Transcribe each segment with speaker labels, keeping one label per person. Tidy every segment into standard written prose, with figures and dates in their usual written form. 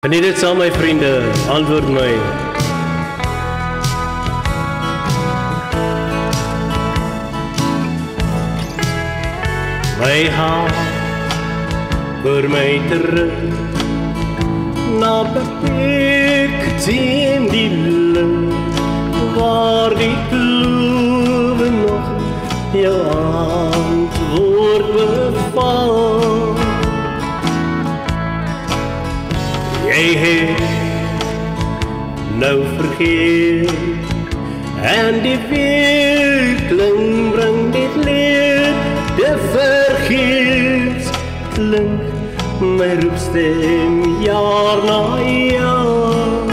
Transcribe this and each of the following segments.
Speaker 1: Geniet dit saam my vriende, antwoord my. My hart vir my terug na beperk teen die lucht, waar die kloewe nog jou antwoord beval. Jy het nou vergeet en die weerkling bring dit leed. De vergeet klink my roepstem jaar na jaar.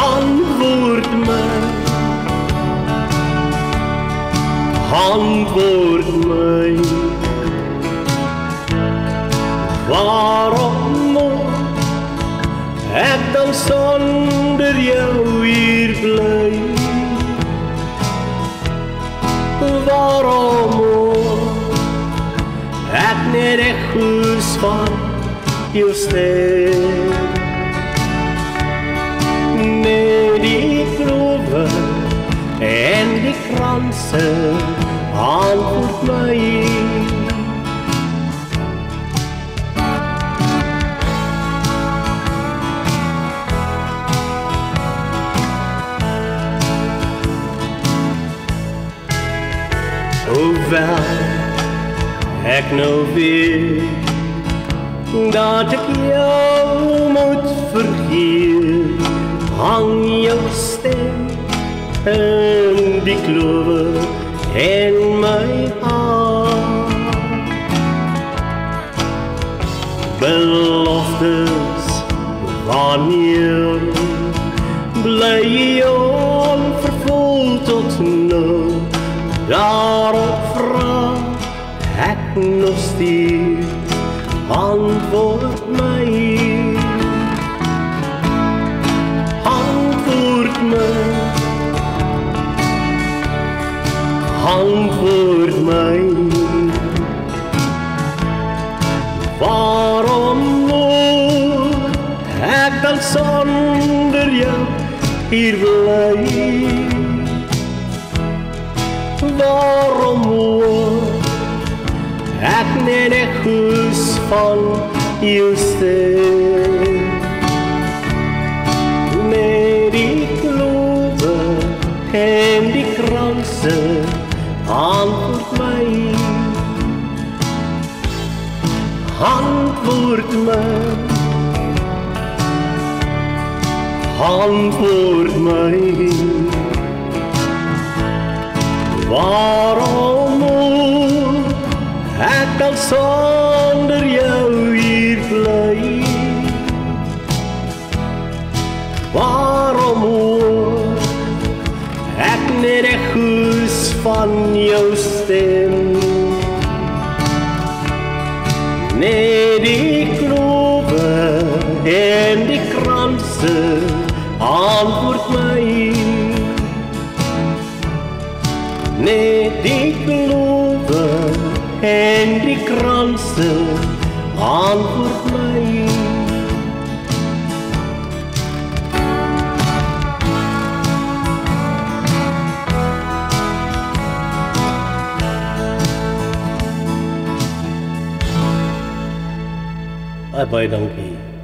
Speaker 1: Antwoord my, antwoord my. Waarom moet ek dan sonder jou hier bly? Waarom moet ek net echo's van jou stem? Met die kloewe en die kranse antwoord my. Hoewel ek nou weet dat ek jou moet vergeet, hang jou stem in die kloewe in my hart. Beloftes wanneer bly onvervuld tot nou. Daarop vraag ek nog steeds, antwoord my. Antwoord my, antwoord my. Waarom moet ek dan sonder jou hier bly? Waarom moet ek net echo's van jou stem? Met die kloewe en die kranse antwoord my. Antwoord my, antwoord my. Waarom moet ek dan sonder jou hier bly? Waarom moet ek net echo's van jou stem? Net die kloewe en die kranse antwoord my. Net die kloewe en die kranse antwoord my. Baie dankie.